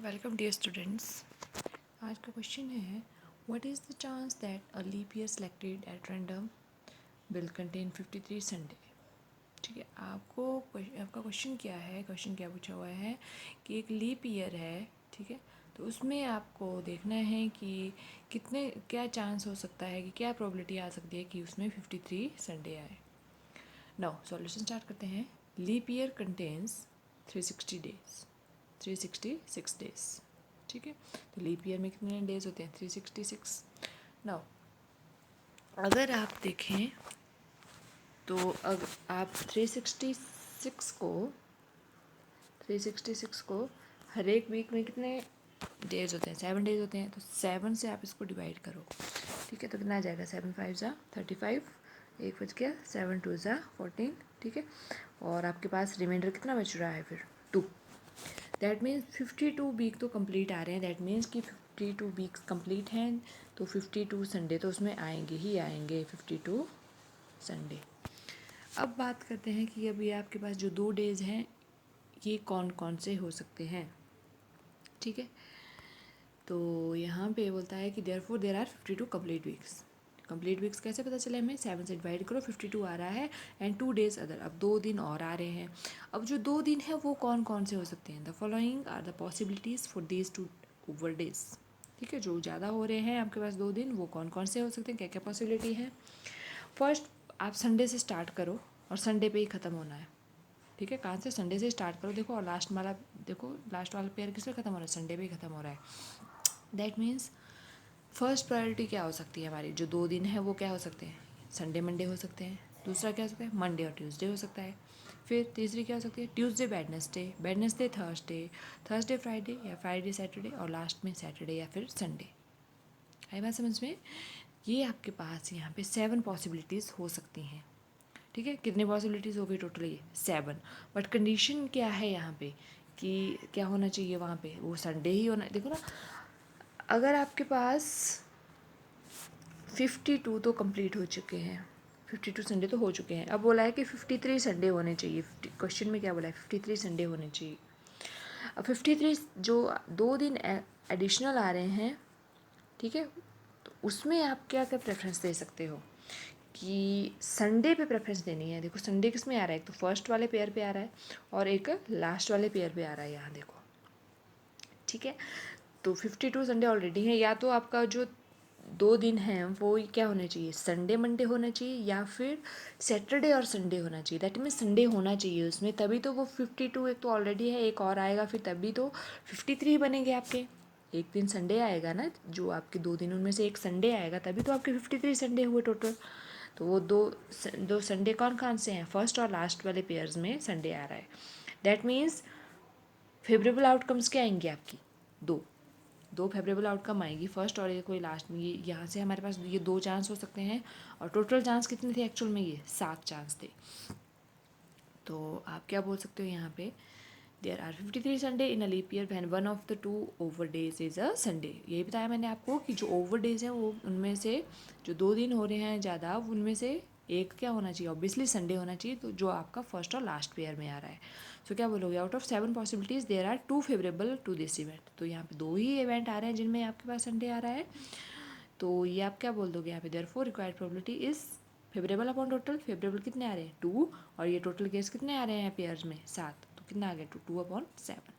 Welcome dear students. आज का question है what is the chance that a leap year selected at random will contain 53 Sunday. ठीक है, आपका क्वेश्चन क्या है, क्वेश्चन क्या पूछा हुआ है कि एक लीप ईयर है, ठीक है, तो उसमें आपको देखना है कि कितने क्या चांस हो सकता है, कि क्या प्रोबेबिलिटी आ सकती है कि उसमें 53 संडे आए। नाउ सॉल्यूशन स्टार्ट करते हैं। Leap year contains 360 days, 366 days. ठीक है, तो लीप ईयर में कितने डेज होते हैं? 366। नाउ अगर आप देखें तो अगर आप 366 को हर एक वीक में कितने डेज होते हैं? 7 डेज होते हैं। तो 7 से आप इसको डिवाइड करो, ठीक है, तो कितना आ जाएगा? 7 5 ज़ा 35, एक बच गया, 7 2 ज़ा 14, ठीक है, और आपके पास रिमाइंडर कितना बच रहा है फिर? 2। दैट मीन्स 52 वीक तो कंप्लीट आ रहे हैं। दैट मीन्स कि 52 वीक्स कंप्लीट हैं, तो 52 संडे तो उसमें आएंगे ही आएंगे, 52 संडे। अब बात करते हैं कि अभी आपके पास जो 2 डेज हैं ये कौन कौन से हो सकते हैं। ठीक है, तो यहाँ पे बोलता है कि therefore there are 52 complete weeks. Complete weeks कैसे पता चले हमें? 7 से डिवाइड करो, 52 आ रहा है एंड 2 डेज अदर। अब 2 दिन और आ रहे हैं। अब जो 2 दिन है वो कौन कौन से हो सकते हैं? The following are the possibilities for these 2 over days. ठीक है, जो ज़्यादा हो रहे हैं आपके पास 2 दिन, वो कौन कौन से हो सकते हैं, क्या क्या पॉसिबिलिटी है? फर्स्ट, आप संडे से स्टार्ट करो और संडे पे ही ख़त्म होना है। ठीक है, कहाँ से? संडे से स्टार्ट करो। देखो, और लास्ट वाला पेयर किस पे ख़त्म हो रहा है? संडे पे ही ख़त्म हो रहा है। दैट मीन्स फर्स्ट प्रायोरिटी क्या हो सकती है हमारी? जो 2 दिन है वो क्या हो सकते हैं? संडे मंडे हो सकते हैं। दूसरा क्या हो सकता है? मंडे और ट्यूसडे हो सकता है। फिर तीसरी क्या हो सकती है? Tuesday Wednesday, Wednesday Thursday, Thursday Friday या फ्राइडे सैटरडे, और लास्ट में सैटरडे या फिर संडे। आई बात समझ में? ये आपके पास यहाँ पे 7 पॉसिबिलिटीज़ हो सकती हैं। ठीक है, कितनी पॉसिबिलिटीज़ हो गई टोटल? ये 7। बट कंडीशन क्या है यहाँ पे कि क्या होना चाहिए वहाँ पे? वो संडे ही होना। देखो ना, अगर आपके पास 52 तो कंप्लीट हो चुके हैं, 52 संडे तो हो चुके हैं, अब बोला है कि 53 संडे होने चाहिए। क्वेश्चन में क्या बोला है? 53 संडे होने चाहिए। अब 53 जो 2 दिन एडिशनल आ रहे हैं, ठीक है, तो उसमें आप क्या क्या प्रेफरेंस दे सकते हो कि संडे पे प्रेफरेंस देनी है। देखो संडे किस में आ रहा है? एक तो फर्स्ट वाले पेयर पे आ रहा है और एक लास्ट वाले पेयर पे आ रहा है, यहाँ देखो। ठीक है, तो 52 संडे ऑलरेडी है। या तो आपका जो 2 दिन हैं वो क्या होने चाहिए? संडे मंडे होना चाहिए, या फिर सैटरडे और संडे होना चाहिए। दैट मीन्स संडे होना चाहिए उसमें, तभी तो वो 52, एक तो ऑलरेडी है, एक और आएगा, फिर तभी तो 53 बनेंगे आपके। एक दिन संडे आएगा ना, जो आपके 2 दिन उनमें से एक संडे आएगा, तभी तो आपके 53 संडे हुए टोटल। तो वो दो संडे कौन कौन से हैं? फर्स्ट और लास्ट वाले पेयर्स में संडे आ रहा है। दैट मीन्स फेवरेबल आउटकम्स क्या आएंगे आपकी? दो फेवरेबल आउटकम आएगी, फर्स्ट और ये कोई लास्ट में। ये यहाँ से हमारे पास ये 2 चांस हो सकते हैं, और टोटल चांस कितने थे एक्चुअल में? ये 7 चांस थे। तो आप क्या बोल सकते हो यहाँ पे? There are 53 Sunday in a leap year when one of the 2 over days is a Sunday. यही बताया मैंने आपको कि जो ओवर डेज हैं वो उनमें से जो 2 दिन हो रहे हैं ज़्यादा, उनमें से एक क्या होना चाहिए? ऑब्वियसली संडे होना चाहिए, तो जो आपका फर्स्ट और लास्ट पेयर में आ रहा है। सो क्या बोलोगे? Out of 7 possibilities there are 2 favourable to this event. तो यहाँ पे 2 ही इवेंट आ रहे हैं जिनमें आपके पास संडे आ रहा है, तो ये आप क्या बोल दोगे यहाँ पे? Therefore required probability is favourable upon total. Favourable कितने आ रहे हैं? 2, और ये टोटल केस कितने आ रहे हैं पेयर्स में? 7, तो कितना आ गया? 2/7।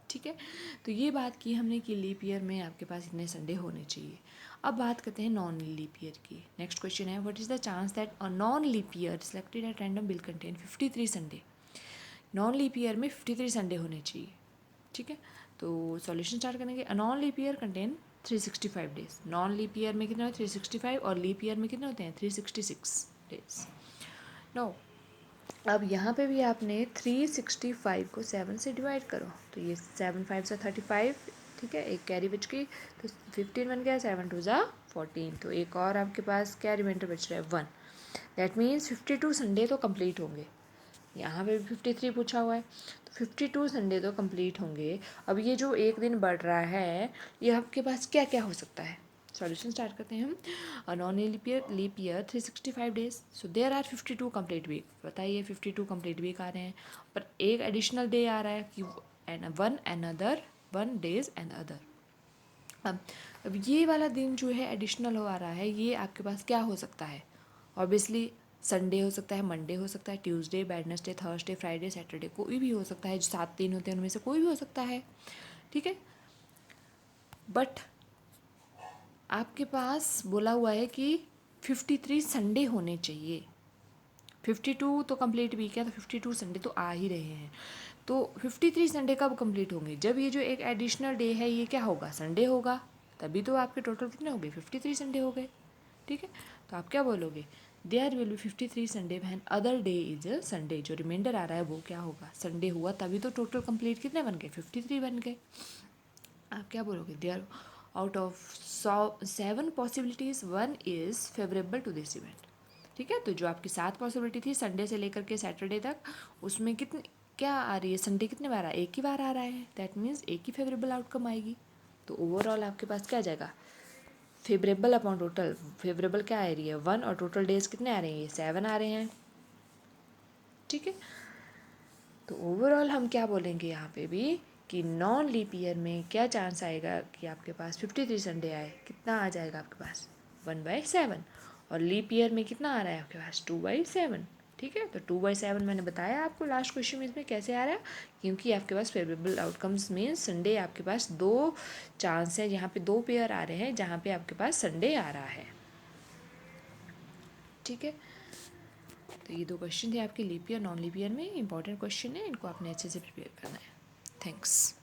ठीक है, तो ये बात की हमने कि लीप ईयर में आपके पास इतने संडे होने चाहिए। अब बात करते हैं नॉन लीप ईयर की। नेक्स्ट क्वेश्चन है what is the chance that a non leap year selected at random will contain 53 Sunday. Non leap year में 53 संडे होने चाहिए। ठीक है, तो सॉल्यूशन स्टार्ट करेंगे। A non leap year contain 365 days. Non leap year में कितने होते हैं? 365, और लीप ईयर में कितने होते हैं? 366 डेज। नो, अब यहाँ पे भी आपने 365 को 7 से डिवाइड करो, तो ये 7 5 सा 35, ठीक है, एक कैरी बच गई, तो 15 बन गया, 7 2 ज़ा 14, तो एक और आपके पास क्या रिमाइंडर बच रहा है? 1। दैट मीन्स 52 संडे तो कंप्लीट होंगे। यहाँ पे 53 पूछा हुआ है, तो 52 संडे तो कंप्लीट होंगे। अब ये जो एक दिन बढ़ रहा है, ये आपके पास क्या क्या हो सकता है? सॉल्यूशन स्टार्ट करते हैं हम। Non leap year 365 days, so there are 52 complete week. बताइए 52 कंप्लीट वीक आ रहे हैं, पर एक एडिशनल डे आ रहा है कि and one days and other. अब ये वाला दिन जो है एडिशनल हो आ रहा है, ये आपके पास क्या हो सकता है? ऑब्वियसली संडे हो सकता है, मंडे हो सकता है, Tuesday, Wednesday, Thursday, Friday, Saturday, कोई भी हो सकता है। जो 7 दिन होते हैं उनमें से कोई भी हो सकता है, ठीक है। बट आपके पास बोला हुआ है कि 53 संडे होने चाहिए। 52 तो कंप्लीट वीक है, तो 52 संडे तो आ ही रहे हैं। तो 53 संडे कब कंप्लीट होंगे? जब ये जो एक एडिशनल डे है ये क्या होगा? संडे होगा, तभी तो आपके टोटल कितने हो गए? 53 संडे हो गए, ठीक है। तो आप क्या बोलोगे? There will be 53 Sunday when other day is a Sunday. जो रिमाइंडर आ रहा है वो क्या होगा? संडे हुआ, तभी तो टोटल कंप्लीट कितने बन गए? 53 बन गए। आप क्या बोलोगे? There out of 7 possibilities 1 is favourable to this event, ठीक है। तो जो आपकी 7 पॉसिबिलिटी थी संडे से लेकर के सैटरडे तक, उसमें कितनी क्या आ रही है? संडे कितने बार एक ही बार आ रहा है, दैट मीन्स एक ही फेवरेबल आउटकम आएगी। तो ओवरऑल आपके पास क्या आ जाएगा? Favourable upon total. फेवरेबल क्या आ रही है? 1, और टोटल डेज कितने आ रहे हैं? ये 7 आ रहे हैं, ठीक है। तो ओवरऑल हम क्या बोलेंगे यहाँ पे भी कि नॉन लीप ईयर में क्या चांस आएगा कि आपके पास 53 संडे आए? कितना आ जाएगा आपके पास? 1/7। और लीप ईयर में कितना आ रहा है आपके पास? 2/7, ठीक है। तो 2/7 मैंने बताया आपको लास्ट क्वेश्चन में इसमें कैसे आ रहा है, क्योंकि आपके पास फेवरेबल आउटकम्स मीन्स संडे आपके पास 2 चांस है, यहाँ पे 2 पेयर आ रहे हैं जहाँ पे आपके पास संडे आ रहा है, ठीक है। तो ये 2 क्वेश्चन थे आपके leap year non leap year में, इंपॉर्टेंट क्वेश्चन है, इनको आपने अच्छे से प्रिपेयर करना है। थैंक्स।